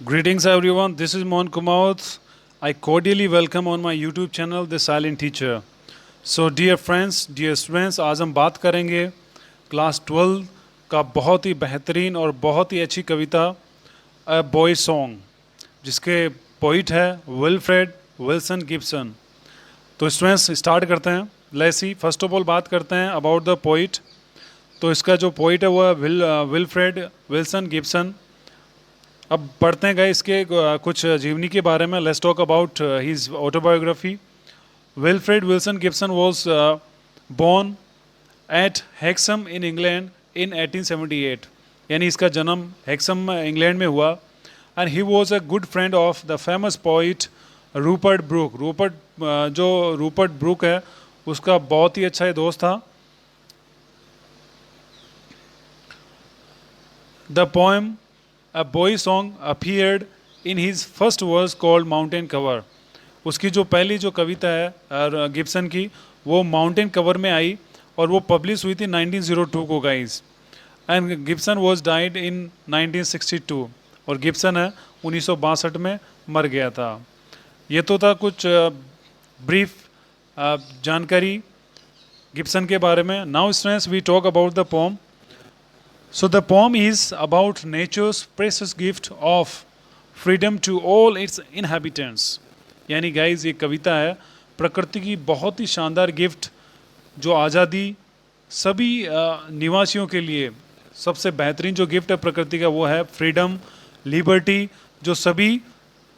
Greetings everyone, this is Mohan Kumaut. I cordially welcome on my YouTube channel The Silent Teacher. So dear friends, dear students, आज हम बात करेंगे class 12 का बहुत ही बेहतरीन और बहुत ही अच्छी कविता अ बॉय सॉन्ग, जिसके पोइट है विल्फ्रेड विल्सन गिब्सन। तो स्टूडेंट्स स्टार्ट करते हैं। Let's see, first of all बात करते हैं अबाउट द पोइट। तो इसका जो पोइट है वो है विल्फ्रेड विल्सन गिब्सन। अब पढ़ते हैं गए इसके कुछ जीवनी के बारे में। Let's talk about his autobiography. Wilfred Wilson Gibson was born at Hexham in England in 1878, यानी इसका जन्म हेक्सम इंग्लैंड में हुआ। And he was a good friend of the famous poet Rupert Brooke. जो रूपर्ट ब्रूक है उसका बहुत ही अच्छा दोस्त था। The poem A boy song appeared in his first verse called Mountain Cover. उसकी जो पहली जो कविता है गिब्सन की, वो माउंटेन कवर में आई और वो पब्लिश हुई थी 1902 को guys. And Gibson was died in 1962, और गिब्सन है 1962 में मर गया था। ये तो था कुछ ब्रीफ जानकारी गिब्सन के बारे में। Now students we talk about the poem. So the poem is about nature's precious gift of freedom to all its inhabitants. यानी गाइज ये कविता है प्रकृति की बहुत ही शानदार गिफ्ट, जो आज़ादी सभी निवासियों के लिए। सबसे बेहतरीन जो गिफ्ट है प्रकृति का वो है फ्रीडम, लिबर्टी, जो सभी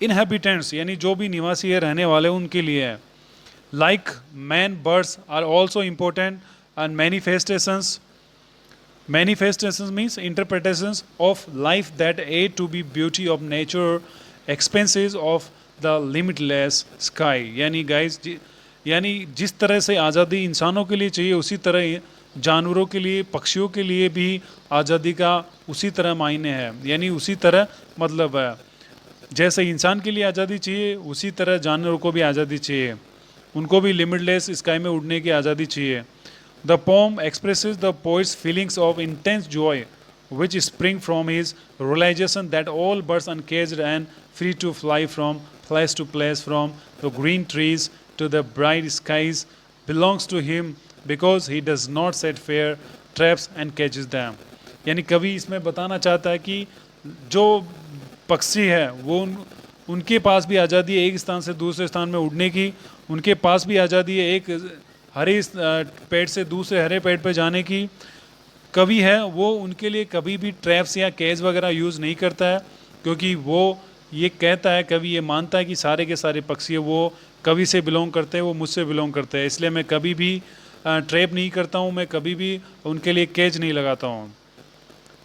इनहेबिटेंट्स यानी जो भी निवासी है, रहने वाले, उनके लिए है। Like man, birds are also important and manifestations. Manifestations means interpretations of life that aid to be beauty of nature, expenses of the limitless sky. यानी गाइस यानी जिस तरह से आज़ादी इंसानों के लिए चाहिए, उसी तरह जानवरों के लिए, पक्षियों के लिए भी आज़ादी का उसी तरह मायने है। यानी उसी तरह मतलब है, जैसे इंसान के लिए आज़ादी चाहिए उसी तरह जानवरों को भी आज़ादी चाहिए, उनको भी लिमिटलेस स्काई में उड़ने की आज़ादी चाहिए। The poem expresses the poet's feelings of intense joy, which spring from his realization that all birds uncaged and free to fly from place to place, from the green trees to the bright skies, belongs to him because he does not set fair traps and catches them. यानी कवि इसमें बताना चाहता है कि जो पक्षी है वो उनके पास भी आज़ादी है एक स्थान से दूसरे स्थान में उड़ने की, उनके पास भी आज़ादी है एक हरे पेड़ से दूसरे हरे पेड़ पर जाने की। कवि है वो उनके लिए कभी भी ट्रैप्स या केज वगैरह यूज़ नहीं करता है, क्योंकि वो ये कहता है, कवि ये मानता है कि सारे के सारे पक्षी वो कवि से बिलोंग करते हैं, वो मुझसे बिलोंग करते हैं, इसलिए मैं कभी भी ट्रैप नहीं करता हूँ, मैं कभी भी उनके लिए केज नहीं लगाता हूँ।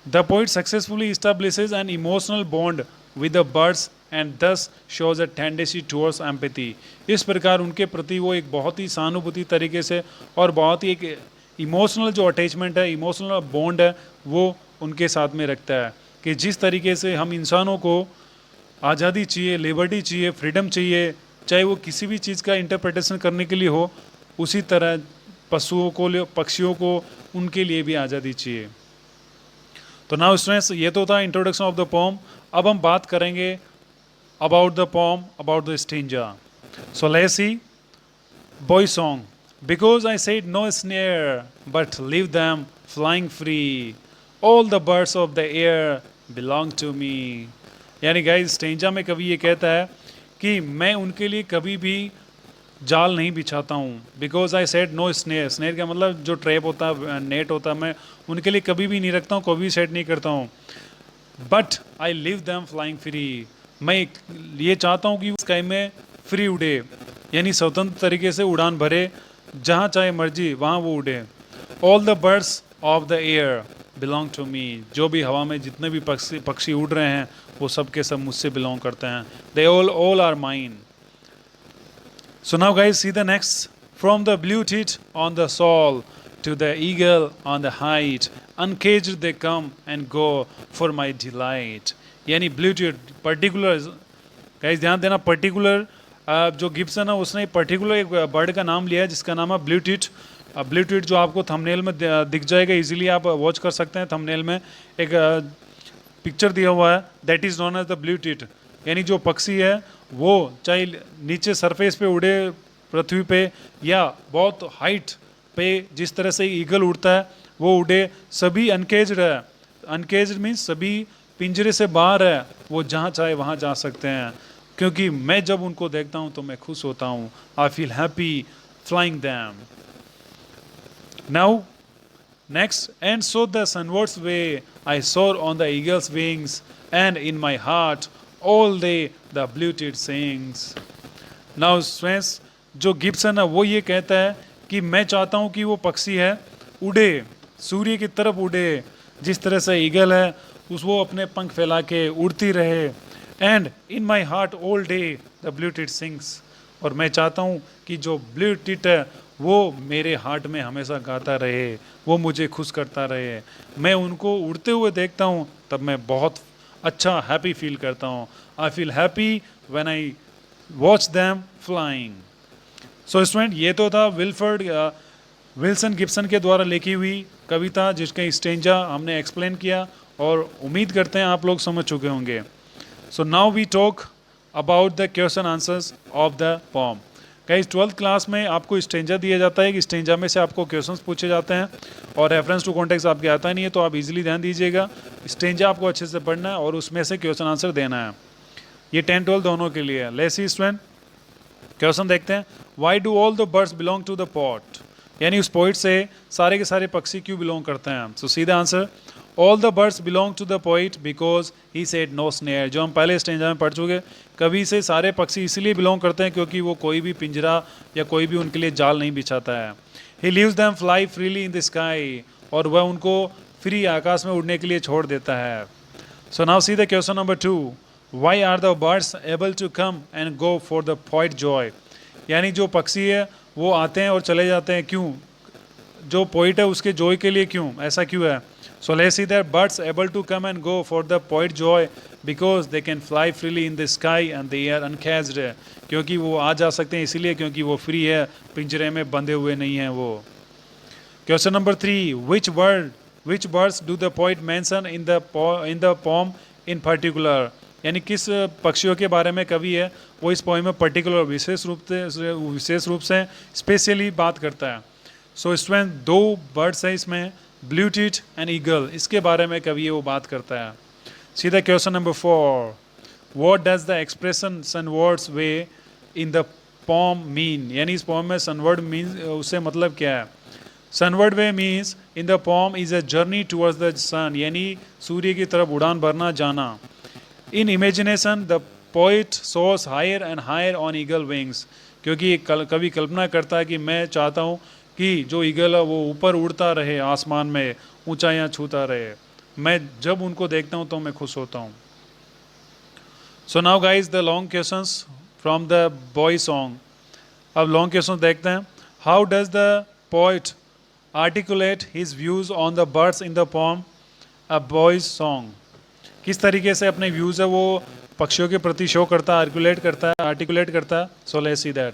The poet successfully establishes an emotional bond with the birds and this shows a tendency towards empathy. इस प्रकार उनके प्रति वो एक बहुत ही सहानुभूति तरीके से और बहुत ही एक इमोशनल जो अटैचमेंट है, इमोशनल बॉन्ड है, वो उनके साथ में रखता है कि जिस तरीके से हम इंसानों को आज़ादी चाहिए, लिबर्टी चाहिए, फ्रीडम चाहिए, चाहे वो किसी भी चीज़ का इंटरप्रिटेशन करने के लिए हो, उसी तरह पशुओं को, पक्षियों को, उनके लिए भी आज़ादी चाहिए। तो नाउ स्टूडेंट्स ये तो था इंट्रोडक्शन ऑफ द पोम। अब हम बात करेंगे about the poem, about the stranger. So let's see. Boy song. Because I said no snare, but leave them flying free. All the birds of the air belong to me. यानी guys stranger में कवि ये कहता है कि मैं उनके लिए कभी भी जाल नहीं बिछाता हूँ। Because I said no snare, snare का मतलब जो ट्रैप होता है, नेट होता है, मैं उनके लिए कभी भी नहीं रखता हूँ, कभी भी सेट नहीं करता हूँ। But I live them flying free, मैं ये चाहता हूँ कि स्काई में फ्री उड़े, यानी स्वतंत्र तरीके से उड़ान भरे, जहाँ चाहे मर्जी वहाँ वो उड़े। All the birds of the air belong to me, जो भी हवा में जितने भी पक्षी उड़ रहे हैं वो सब के सब मुझसे बिलोंग करते हैं। They all are mine. So now guys see the next. From the blue tit on the soul to the eagle on the height, uncaged they come and go for my delight. यानी blue tit particular, guys ध्यान देना, particular जो Gibson है उसने particular एक bird का नाम लिया है जिसका नाम है ब्लू टिट। ब्लू टिट जो आपको थंबनेल में दिख जाएगा, इजीली आप वॉच कर सकते हैं। थंबनेल में एक पिक्चर दिया हुआ है, that is known as the blue tit, यानी जो पक्षी है वो चाहे नीचे सरफेस पे उड़े पृथ्वी पे या बहुत हाइट पे जिस तरह से ईगल उड़ता है वो उड़े, सभी अनकेज्ड है। अनकेज्ड मीन्स सभी पिंजरे से बाहर है, वो जहाँ चाहे वहाँ जा सकते हैं, क्योंकि मैं जब उनको देखता हूँ तो मैं खुश होता हूँ। I feel happy flying them. Now next, and so the sunwards way I soar on the eagle's wings, and in my heart all day the blue-tit sings. Now Swens, जो गिब्सन है वो ये कहता है कि मैं चाहता हूँ कि वो पक्षी है उड़े, सूर्य की तरफ उड़े, जिस तरह से ईगल है उस वो अपने पंख फैला के उड़ती रहे। And in my heart all day the blue tit sings, और मैं चाहता हूँ कि जो ब्लू टिट है वो मेरे हार्ट में हमेशा गाता रहे, वो मुझे खुश करता रहे। मैं उनको उड़ते हुए देखता हूँ तब मैं बहुत अच्छा हैप्पी फील करता हूँ। I feel happy when I watch them flying. So student, ये तो था विल्सन गिब्सन के द्वारा लिखी हुई कविता जिसके स्टेंजा हमने एक्सप्लेन किया, और उम्मीद करते हैं आप लोग समझ चुके होंगे। So now we talk about the question answers of the poem. Guys 12th class में आपको स्टेंजा दिया जाता है कि स्टेंजा में से आपको क्वेश्चंस पूछे जाते हैं, और रेफरेंस टू कॉन्टेक्स्ट आपके आता नहीं है, तो आप इजीली ध्यान दीजिएगा। स्टेंजा आपको अच्छे से पढ़ना है और उसमें से क्वेश्चन आंसर देना है। ये 10-12 दोनों के लिए है। लेट्स सी स्टूडेंट, क्वेश्चन देखते हैं। Why do all the birds belong to the poet, यानी उस पॉइंट से सारे के सारे पक्षी क्यों बिलोंग करते हैं। सो सीधा answer, all the birds belong to the poet because he said no snare, जो हम पहले स्टेंजा में पढ़ चुके। कवि से सारे पक्षी इसलिए बिलोंग करते हैं क्योंकि वो कोई भी पिंजरा या कोई भी उनके लिए जाल नहीं बिछाता है। He leaves them fly freely in the sky, और वह उनको फ्री आकाश में उड़ने के लिए छोड़ देता है। So now see the question number 2, why are the birds able to come and go for the poet joy, यानी जो पक्षी है वो आते हैं और चले जाते हैं क्यों, जो पोइट है उसके जॉय के लिए क्यों, ऐसा क्यों है। So let's see that birds able to come and go for the poet joy because they can fly freely in the sky and they are uncaged, क्योंकि वो आ जा सकते हैं इसीलिए क्योंकि वो फ्री है, पिंजरे में बंधे हुए नहीं हैं वो। Question number 3, which birds do the poet mention in the poem in particular, यानी किस पक्षियों के बारे में कवि है वो इस पोएम में पर्टिकुलर विशेष रूप से स्पेशली बात करता है। सो स्टूडेंट, 2 बर्ड्स है इसमें, ब्लू टिट एंड ईगल, इसके बारे में कवि वो बात करता है। सीधा question number 4, what does the expression sunwards way in the poem mean, यानी इस पोम में सनवर्ड मीन उससे मतलब क्या है। Sunward way means in the poem is a journey towards the sun, यानी सूर्य की तरफ उड़ान भरना, जाना। In imagination the poet soars higher and higher on eagle wings, क्योंकि कवि कल्पना करता है कि मैं चाहता हूँ कि जो ईगल है वो ऊपर उड़ता रहे, आसमान में ऊंचाइयां छूता रहे। मैं जब उनको देखता हूं तो मैं खुश होता हूं। सो now guys the long questions from the boy song. अब लॉन्ग क्वेश्चन देखते हैं। How does the poet articulate his views on the birds in the pome a boys song, किस तरीके से अपने व्यूज है वो पक्षियों के प्रति शो करता है, आर्टिकुलेट करता है। So let's see that.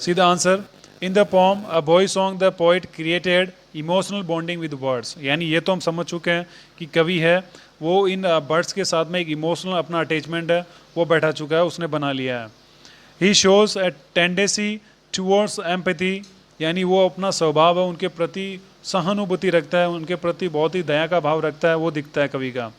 See the answer, in the pome a boy song the poet created emotional bonding with birds, यानी ये तो हम समझ चुके हैं कि कवि है वो इन बर्ड्स के साथ में एक इमोशनल अपना अटैचमेंट है वो बैठा चुका है, उसने बना लिया है। He shows a tendency towards empathy, यानी वो अपना स्वभाव है उनके प्रति सहानुभूति रखता है, उनके प्रति बहुत ही दया का भाव रखता है, वो दिखता है कवि का।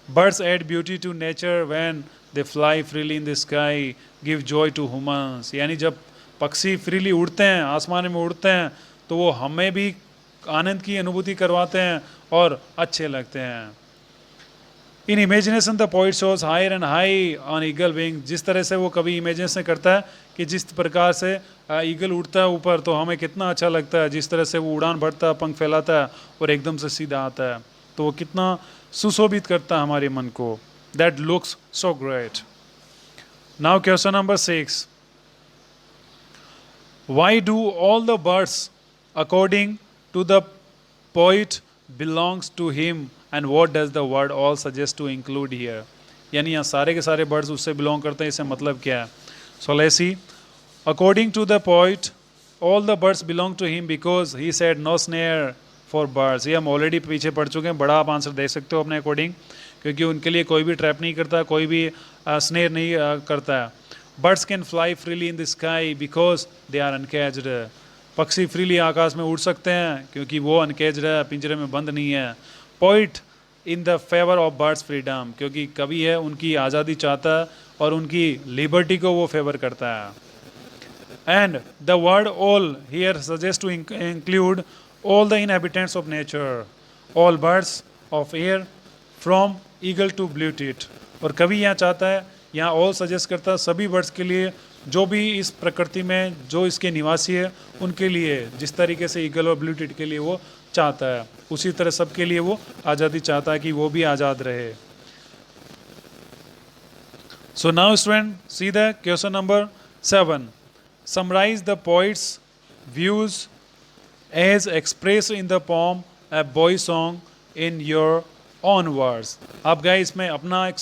Birds add beauty to nature when they fly freely in the sky give joy to humans, यानी जब पक्षी फ्रीली उड़ते हैं, आसमान में उड़ते हैं, तो वो हमें भी आनंद की अनुभूति करवाते हैं और अच्छे लगते हैं। In imagination the poet shows higher and high on eagle wing, जिस तरह से वो कभी इमेजिनेशन करता है कि जिस प्रकार से ईगल उड़ता है ऊपर तो हमें कितना अच्छा लगता है, जिस तरह से वो उड़ान भरता है, पंख फैलाता है और एकदम से सीधा आता है, तो वो कितना सुशोभित करता है हमारे मन को। That looks so great. Now question number 6, why do all the birds according to the poet belongs to him and what does the word all suggest to include here, यानी यहाँ सारे के सारे बर्ड्स उससे बिलोंग करते हैं, इससे मतलब क्या है। So let's see, according to the poet all the birds belong to him because he said no snare for birds, ये हम ऑलरेडी पीछे पढ़ चुके हैं, बड़ा आप आंसर दे सकते हो अपने अकॉर्डिंग, क्योंकि उनके लिए कोई भी ट्रैप नहीं करता, कोई भी स्नेर नहीं करता है। Birds can fly freely in the sky because they are uncaged. पक्षी फ्रीली आकाश में उड़ सकते हैं क्योंकि वो अनकेज्ड है, पिंजरे में बंद नहीं है। Poet in the favour of birds freedom, क्योंकि कवि है उनकी आज़ादी चाहता है और उनकी लिबर्टी को वो फेवर करता है। And the word all here suggest to include all the inhabitants of nature, all birds of air from eagle to blue tit. और कवि यहाँ चाहता है, यहाँ ऑल सजेस्ट करता है सभी बर्ड्स के लिए जो भी इस प्रकृति में जो इसके निवासी है उनके लिए, जिस तरीके से ईगल और ब्लू टिट के लिए वो चाहता है, उसी तरह सबके लिए वो आज़ादी चाहता है कि वो भी आज़ाद रहे। So now student see the question number 7। Summarise the poet's views as express in the poem a boy song in your own words. आप गए इसमें अपना एक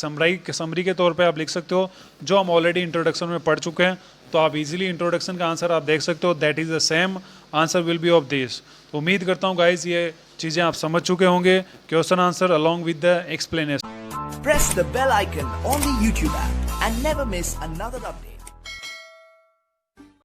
समरी के तौर पे आप लिख सकते हो जो हम ऑलरेडी इंट्रोडक्शन में पढ़ चुके हैं, तो आप इजीली इंट्रोडक्शन का आंसर आप देख सकते हो, that is the same answer will be of this. तो उम्मीद करता हूँ गाइज ये चीज़ें आप समझ चुके होंगे, question answer along with the explanation. Press the bell icon on the YouTube app and never miss another update.